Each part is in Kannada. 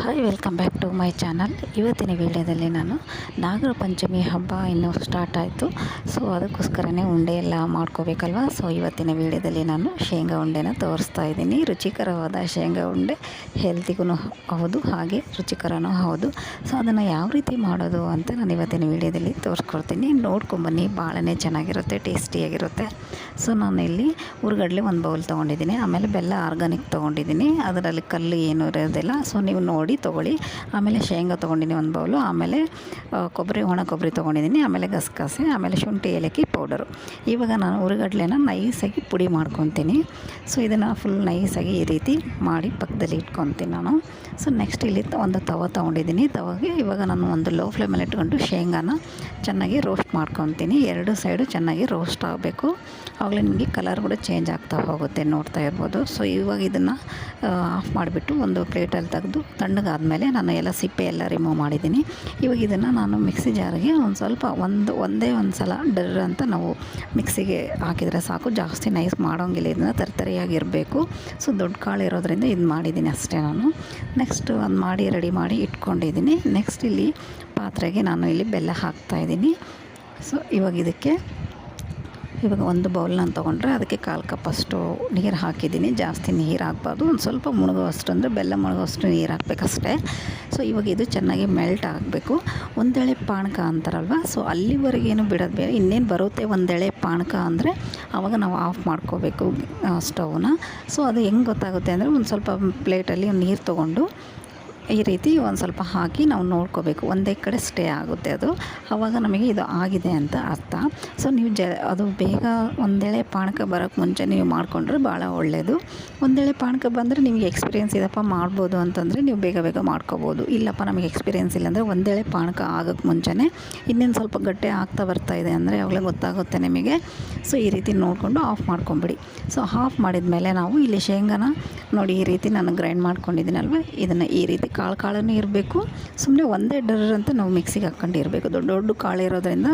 Hi, welcome back to my channel. ಇವತ್ತಿನ ವಿಡಿಯೋದಲ್ಲಿ ನಾನು ನಾಗರ ಪಂಚಮಿ ಹಬ್ಬ ಇನ್ನೂ ಸ್ಟಾರ್ಟ್ ಆಯಿತು. ಸೊ ಅದಕ್ಕೋಸ್ಕರನೇ ಉಂಡೆ ಎಲ್ಲ ಮಾಡ್ಕೋಬೇಕಲ್ವ. ಸೊ ಇವತ್ತಿನ ವಿಡಿಯೋದಲ್ಲಿ ನಾನು ಶೇಂಗಾ ಉಂಡೆನ ತೋರಿಸ್ತಾ ಇದ್ದೀನಿ. ರುಚಿಕರವಾದ ಶೇಂಗಾ ಉಂಡೆ, ಹೆಲ್ತಿಗೂ ಹೌದು, ಹಾಗೆ ರುಚಿಕರನೂ ಹೌದು. ಸೊ ಅದನ್ನು ಯಾವ ರೀತಿ ಮಾಡೋದು ಅಂತ ನಾನು ಇವತ್ತಿನ ವಿಡಿಯೋದಲ್ಲಿ ತೋರಿಸ್ಕೊಡ್ತೀನಿ. ನೋಡ್ಕೊಂಬನ್ನಿ, ಭಾಳನೇ ಚೆನ್ನಾಗಿರುತ್ತೆ, ಟೇಸ್ಟಿಯಾಗಿರುತ್ತೆ. ಸೊ ನಾನು ಇಲ್ಲಿ ಹುರ್ಗಡ್ಲೆ ಒಂದು ಬೌಲ್ ತೊಗೊಂಡಿದ್ದೀನಿ, ಆಮೇಲೆ ಬೆಲ್ಲ ಆರ್ಗಾನಿಕ್ ತೊಗೊಂಡಿದ್ದೀನಿ, ಅದರಲ್ಲಿ ಕಲ್ಲು ಏನೂ ಇರೋದಿಲ್ಲ. ಸೊ ನೀವು ನೋಡಿ ತೊಗೊಳ್ಳಿ. ಆಮೇಲೆ ಶೇಂಗಾ ತೊಗೊಂಡಿನಿ ಒಂದು ಬೌಲು, ಆಮೇಲೆ ಒಣ ಕೊಬ್ಬರಿ ತೊಗೊಂಡಿದ್ದೀನಿ, ಆಮೇಲೆ ಗಸಗಸೆ, ಆಮೇಲೆ ಶುಂಠಿ ಏಲಕ್ಕಿ ಪೌಡರು. ಇವಾಗ ನಾನು ಹುರಿಗಡ್ಲೆನ ನೈಸಾಗಿ ಪುಡಿ ಮಾಡ್ಕೊತೀನಿ. ಸೊ ಇದನ್ನು ಫುಲ್ ನೈಸಾಗಿ ಈ ರೀತಿ ಮಾಡಿ ಪಕ್ಕದಲ್ಲಿ ಇಟ್ಕೊತೀನಿ ನಾನು. ಸೊ ನೆಕ್ಸ್ಟ್ ಇಲ್ಲಿ ಒಂದು ತೊಗೊಂಡಿದ್ದೀನಿ. ತವಾಗೆ ಇವಾಗ ನಾನು ಒಂದು ಲೋ ಫ್ಲೇಮಲ್ಲಿ ಇಟ್ಕೊಂಡು ಶೇಂಗಾನ ಚೆನ್ನಾಗಿ ರೋಸ್ಟ್ ಮಾಡ್ಕೊತೀನಿ. ಎರಡು ಸೈಡು ಚೆನ್ನಾಗಿ ರೋಸ್ಟ್ ಆಗಬೇಕು, ಆವಾಗಲೇ ನಿಮಗೆ ಕಲರ್ ಕೂಡ ಚೇಂಜ್ ಆಗ್ತಾ ಹೋಗುತ್ತೆ, ನೋಡ್ತಾ ಇರ್ಬೋದು. ಸೊ ಇವಾಗ ಇದನ್ನು ಆಫ್ ಮಾಡಿಬಿಟ್ಟು ಒಂದು ಪ್ಲೇಟಲ್ಲಿ ತೆಗೆದು ತಣ್ಣಗಾದಮೇಲೆ ನಾನು ಎಲ್ಲ ಸಿಪ್ಪೆ ಎಲ್ಲ ರಿಮೂವ್ ಮಾಡಿದ್ದೀನಿ. ಇವಾಗ ಇದನ್ನು ನಾನು ಮಿಕ್ಸಿ ಜಾರಿಗೆ ಒಂದು ಸ್ವಲ್ಪ ಒಂದೇ ಒಂದು ಸಲ ಡರ್ ಅಂತ ನಾವು ಮಿಕ್ಸಿಗೆ ಹಾಕಿದರೆ ಸಾಕು, ಜಾಸ್ತಿ ನೈಸ್ ಮಾಡೋಂಗಿಲ್ಲ. ಇದನ್ನು ತರ್ತರಿಯಾಗಿರಬೇಕು. ಸೊ ದೊಡ್ಡ ಕಾಳು ಇರೋದ್ರಿಂದ ಇದು ಮಾಡಿದ್ದೀನಿ ಅಷ್ಟೇ ನಾನು. ನೆಕ್ಸ್ಟ್ ಒಂದು ಮಾಡಿ ರೆಡಿ ಮಾಡಿ ಇಟ್ಕೊಂಡಿದ್ದೀನಿ. ನೆಕ್ಸ್ಟ್ ಇಲ್ಲಿ ಪಾತ್ರೆಗೆ ನಾನು ಇಲ್ಲಿ ಬೆಲ್ಲ ಹಾಕ್ತಾಯಿದ್ದೀನಿ. ಸೊ ಇವಾಗ ಒಂದು ಬೌಲ್ ನಾನು ತೊಗೊಂಡ್ರೆ ಅದಕ್ಕೆ 1/4 ಕಪ್ಪಷ್ಟು ನೀರು ಹಾಕಿದ್ದೀನಿ. ಜಾಸ್ತಿ ನೀರು ಹಾಕ್ಬಾರ್ದು, ಒಂದು ಸ್ವಲ್ಪ ಮುಳುಗುವಷ್ಟು, ಅಂದರೆ ಬೆಲ್ಲ ಮುಳುಗುವಷ್ಟು ನೀರು ಹಾಕಬೇಕಷ್ಟೇ. ಸೊ ಇವಾಗ ಇದು ಚೆನ್ನಾಗಿ ಮೆಲ್ಟ್ ಆಗಬೇಕು. ಒಂದೆಳೆ ಪಾನಕ ಅಂತಾರಲ್ವ, ಸೊ ಅಲ್ಲಿವರೆಗೇನು ಬಿಡೋದು ಬೇರೆ. ಇನ್ನೇನು ಬರುತ್ತೆ ಒಂದೆಳೆ ಪಾನಕ ಅಂದರೆ ಆವಾಗ ನಾವು ಆಫ್ ಮಾಡ್ಕೋಬೇಕು ಸ್ಟವ್ನ. ಸೊ ಅದು ಹೆಂಗೆ ಗೊತ್ತಾಗುತ್ತೆ ಅಂದರೆ ಒಂದು ಸ್ವಲ್ಪ ಪ್ಲೇಟಲ್ಲಿ ನೀರು ತೊಗೊಂಡು ಈ ರೀತಿ ಒಂದು ಸ್ವಲ್ಪ ಹಾಕಿ ನಾವು ನೋಡ್ಕೋಬೇಕು. ಒಂದೇ ಕಡೆ ಸ್ಟೇ ಆಗುತ್ತೆ ಅದು, ಆವಾಗ ನಮಗೆ ಇದು ಆಗಿದೆ ಅಂತ ಅರ್ಥ. ಸೊ ನೀವು ಅದು ಬೇಗ ಒಂದೇಳೆ ಪಾನಕ ಬರೋಕ್ಕೆ ಮುಂಚೆ ನೀವು ಮಾಡಿಕೊಂಡ್ರೆ ಭಾಳ ಒಳ್ಳೆಯದು. ಒಂದೇಳೆ ಪಾನಕ ಬಂದರೆ ನಿಮಗೆ ಎಕ್ಸ್ಪೀರಿಯೆನ್ಸ್ ಇದಪ್ಪ ಮಾಡ್ಬೋದು ಅಂತಂದರೆ ನೀವು ಬೇಗ ಮಾಡ್ಕೋಬೋದು. ಇಲ್ಲಪ್ಪ ನಮಗೆ ಎಕ್ಸ್ಪೀರಿಯೆನ್ಸ್ ಇಲ್ಲ ಅಂದರೆ ಒಂದೇಳೆ ಪಾನಕ ಆಗೋಕ್ಕೆ ಮುಂಚೆನೇ ಇನ್ನೇನು ಸ್ವಲ್ಪ ಗಟ್ಟಿ ಆಗ್ತಾ ಬರ್ತಾಯಿದೆ ಅಂದರೆ ಆವಾಗಲೇ ಗೊತ್ತಾಗುತ್ತೆ ನಿಮಗೆ. ಸೊ ಈ ರೀತಿ ನೋಡಿಕೊಂಡು ಆಫ್ ಮಾಡ್ಕೊಂಬಿಡಿ. ಸೊ ಆಫ್ ಮಾಡಿದ ಮೇಲೆ ನಾವು ಇಲ್ಲಿ ಶೇಂಗಾನ ನೋಡಿ ಈ ರೀತಿ ನಾನು ಗ್ರೈಂಡ್ ಮಾಡ್ಕೊಂಡಿದ್ದೀನಲ್ವ, ಇದನ್ನು ಈ ರೀತಿ ಕಾಳೂ ಇರಬೇಕು. ಸುಮ್ಮನೆ ಒಂದೇ ಡರ್ ಅಂತ ನಾವು ಮಿಕ್ಸಿಗೆ ಹಾಕ್ಕೊಂಡಿರಬೇಕು. ದೊಡ್ಡ ಕಾಳು ಇರೋದ್ರಿಂದ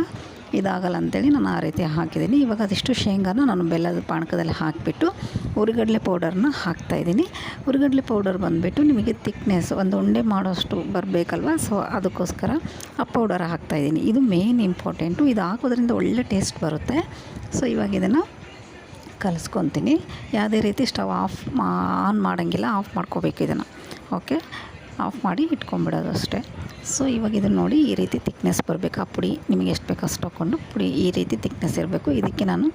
ಇದಾಗಲ್ಲ ಅಂಥೇಳಿ ನಾನು ಆ ರೀತಿ ಹಾಕಿದ್ದೀನಿ. ಇವಾಗ ಅದಿಷ್ಟು ಶೇಂಗಾನ ನಾನು ಬೆಲ್ಲದ ಪಾನಕದಲ್ಲಿ ಹಾಕಿಬಿಟ್ಟು ಹುರಿಗಡ್ಲೆ ಪೌಡರ್ನ ಹಾಕ್ತಾಯಿದ್ದೀನಿ. ಹುರಿಗಡ್ಲೆ ಪೌಡರ್ ಬಂದುಬಿಟ್ಟು ನಿಮಗೆ ತಿಕ್ನೆಸ್ ಒಂದು ಉಂಡೆ ಮಾಡೋಷ್ಟು ಬರಬೇಕಲ್ವ. ಸೊ ಅದಕ್ಕೋಸ್ಕರ ಆ ಪೌಡರ್ ಹಾಕ್ತಾಯಿದ್ದೀನಿ. ಇದು ಮೇನ್ ಇಂಪಾರ್ಟೆಂಟು. ಇದು ಹಾಕೋದ್ರಿಂದ ಒಳ್ಳೆ ಟೇಸ್ಟ್ ಬರುತ್ತೆ. ಸೊ ಇವಾಗ ಇದನ್ನು ಕಲಿಸ್ಕೊತೀನಿ. ಯಾವುದೇ ರೀತಿ ಸ್ಟವ್ ಆನ್ ಮಾಡೋಂಗಿಲ್ಲ, ಆಫ್ ಮಾಡ್ಕೋಬೇಕು ಇದನ್ನು. ಓಕೆ, ಆಫ್ ಮಾಡಿ ಇಟ್ಕೊಂಬಿಡೋದು ಅಷ್ಟೇ. ಸೊ ಇವಾಗ ಇದನ್ನು ನೋಡಿ ಈ ರೀತಿ ತಿಕ್ನೆಸ್ ಬರಬೇಕು. ಆ ಪುಡಿ ನಿಮಗೆ ಎಷ್ಟು ಬೇಕೋ ಅಷ್ಟು ಹಾಕ್ಕೊಂಡು ಪುಡಿ ಈ ರೀತಿ ತಿಕ್ನೆಸ್ ಇರಬೇಕು. ಇದಕ್ಕೆ ನಾನು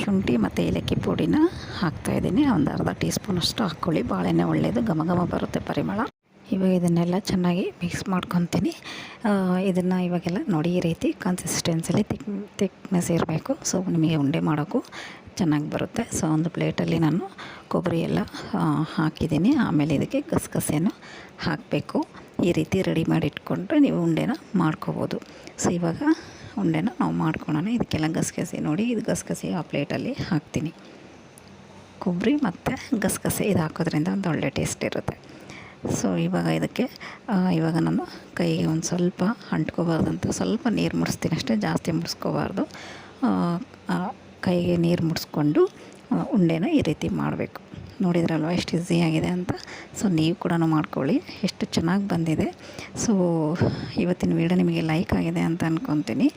ಶುಂಠಿ ಮತ್ತು ಏಲಕ್ಕಿ ಪುಡಿನ ಹಾಕ್ತಾಯಿದ್ದೀನಿ. ಒಂದು ಅರ್ಧ ಟೀ ಸ್ಪೂನಷ್ಟು ಹಾಕ್ಕೊಳ್ಳಿ, ಭಾಳನೇ ಒಳ್ಳೆಯದು, ಘಮ ಬರುತ್ತೆ ಪರಿಮಳ. ಇವಾಗ ಇದನ್ನೆಲ್ಲ ಚೆನ್ನಾಗಿ ಮಿಕ್ಸ್ ಮಾಡ್ಕೊತೀನಿ. ಇದನ್ನು ಇವಾಗೆಲ್ಲ ನೋಡಿ ಈ ರೀತಿ ಕನ್ಸಿಸ್ಟೆನ್ಸಲ್ಲಿ ತಿಕ್ನೆಸ್ ಇರಬೇಕು. ಸೊ ನಿಮಗೆ ಉಂಡೆ ಮಾಡೋಕ್ಕೂ ಚೆನ್ನಾಗಿ ಬರುತ್ತೆ. ಸೊ ಒಂದು ಪ್ಲೇಟಲ್ಲಿ ನಾನು ಕೊಬ್ಬರಿ ಎಲ್ಲ ಹಾಕಿದ್ದೀನಿ. ಆಮೇಲೆ ಇದಕ್ಕೆ ಗಸಗಸೆಯನ್ನು ಹಾಕಬೇಕು. ಈ ರೀತಿ ರೆಡಿ ಮಾಡಿ ಇಟ್ಕೊಂಡ್ರೆ ನೀವು ಉಂಡೆನ ಮಾಡ್ಕೋಬೋದು. ಸೊ ಇವಾಗ ಉಂಡೆನ ನಾವು ಮಾಡ್ಕೊಳ್ಳೋಣ. ಇದಕ್ಕೆಲ್ಲ ಗಸಗಸೆ ನೋಡಿ, ಇದು ಗಸಗಸೆ ಆ ಪ್ಲೇಟಲ್ಲಿ ಹಾಕ್ತೀನಿ. ಕೊಬ್ಬರಿ ಮತ್ತು ಗಸಗಸೆ ಇದು ಹಾಕೋದ್ರಿಂದ ಒಂದು ಒಳ್ಳೆ ಟೇಸ್ಟ್ ಇರುತ್ತೆ. ಸೊ ಇವಾಗ ನಾನು ಕೈಗೆ ಒಂದು ಸ್ವಲ್ಪ ಅಂಟ್ಕೋಬಾರ್ದಂತ ಸ್ವಲ್ಪ ನೀರು ಮುಡಿಸ್ತೀನಿ ಅಷ್ಟೇ, ಜಾಸ್ತಿ ಮುಡಿಸ್ಕೋಬಾರ್ದು. ಕೈಗೆ ನೀರು ಮುಡಿಸ್ಕೊಂಡು ಉಂಡೆನ ಈ ರೀತಿ ಮಾಡಬೇಕು. ನೋಡಿದ್ರಲ್ವ ಎಷ್ಟು ಈಸಿಯಾಗಿದೆ ಅಂತ. ಸೊ ನೀವು ಕೂಡ ಮಾಡ್ಕೊಳ್ಳಿ, ಎಷ್ಟು ಚೆನ್ನಾಗಿ ಬಂದಿದೆ. ಸೊ ಇವತ್ತಿನ ವೀಡಿಯೋ ನಿಮಗೆ ಲೈಕ್ ಆಗಿದೆ ಅಂತ ಅಂದ್ಕೊತೀನಿ.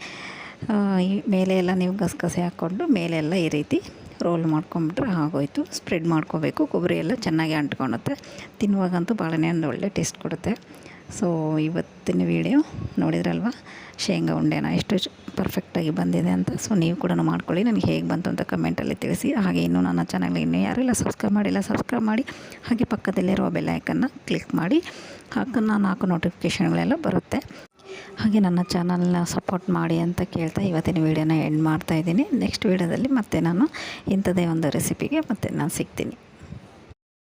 ಈ ಮೇಲೆ ಎಲ್ಲ ನೀವು ಗಸಗಸೆ ಹಾಕ್ಕೊಂಡು ಮೇಲೆ ಎಲ್ಲ ಈ ರೀತಿ ರೋಲ್ ಮಾಡ್ಕೊಂಬಿಟ್ರೆ ಆಗೋಯ್ತು. ಸ್ಪ್ರೆಡ್ ಮಾಡ್ಕೋಬೇಕು. ಕೊಬ್ಬರಿ ಎಲ್ಲ ಚೆನ್ನಾಗಿ ಅಂಟ್ಕೊಳುತ್ತೆ. ತಿನ್ನುವಾಗಂತೂ ಭಾಳನೇ ಒಂದು ಒಳ್ಳೆ ಟೇಸ್ಟ್ ಕೊಡುತ್ತೆ. ಸೊ ಇವತ್ತಿನ ವೀಡಿಯೋ ನೋಡಿದ್ರಲ್ವ ಶೇಂಗಾ ಉಂಡೆನ ಎಷ್ಟು ಪರ್ಫೆಕ್ಟಾಗಿ ಬಂದಿದೆ ಅಂತ. ಸೊ ನೀವು ಕೂಡ ಮಾಡ್ಕೊಳ್ಳಿ, ನನಗೆ ಹೇಗೆ ಬಂತು ಅಂತ ಕಮೆಂಟಲ್ಲಿ ತಿಳಿಸಿ. ಹಾಗೆ ಇನ್ನೂ ನನ್ನ ಚಾನಲ್ಗೆ ಇನ್ನೂ ಯಾರೆಲ್ಲ ಸಬ್ಸ್ಕ್ರೈಬ್ ಮಾಡಿ, ಹಾಗೆ ಪಕ್ಕದಲ್ಲಿರುವ ಬೆಲ್ ಐಕನ್ನ ಕ್ಲಿಕ್ ಮಾಡಿ, ನಾನು ಹಾಕೋ ನೋಟಿಫಿಕೇಷನ್ಗಳೆಲ್ಲ ಬರುತ್ತೆ. ಹಾಗೆ ನನ್ನ ಚಾನಲ್ನ ಸಪೋರ್ಟ್ ಮಾಡಿ ಅಂತ ಕೇಳ್ತಾ ಇವತ್ತಿನ ವೀಡಿಯೋನ ಎಂಡ್ ಮಾಡ್ತಾಯಿದ್ದೀನಿ. ನೆಕ್ಸ್ಟ್ ವೀಡಿಯೋದಲ್ಲಿ ಮತ್ತೆ ನಾನು ಇಂಥದ್ದೇ ಒಂದು ರೆಸಿಪಿಗೆ ಮತ್ತೆ ನಾನು ಸಿಗ್ತೀನಿ.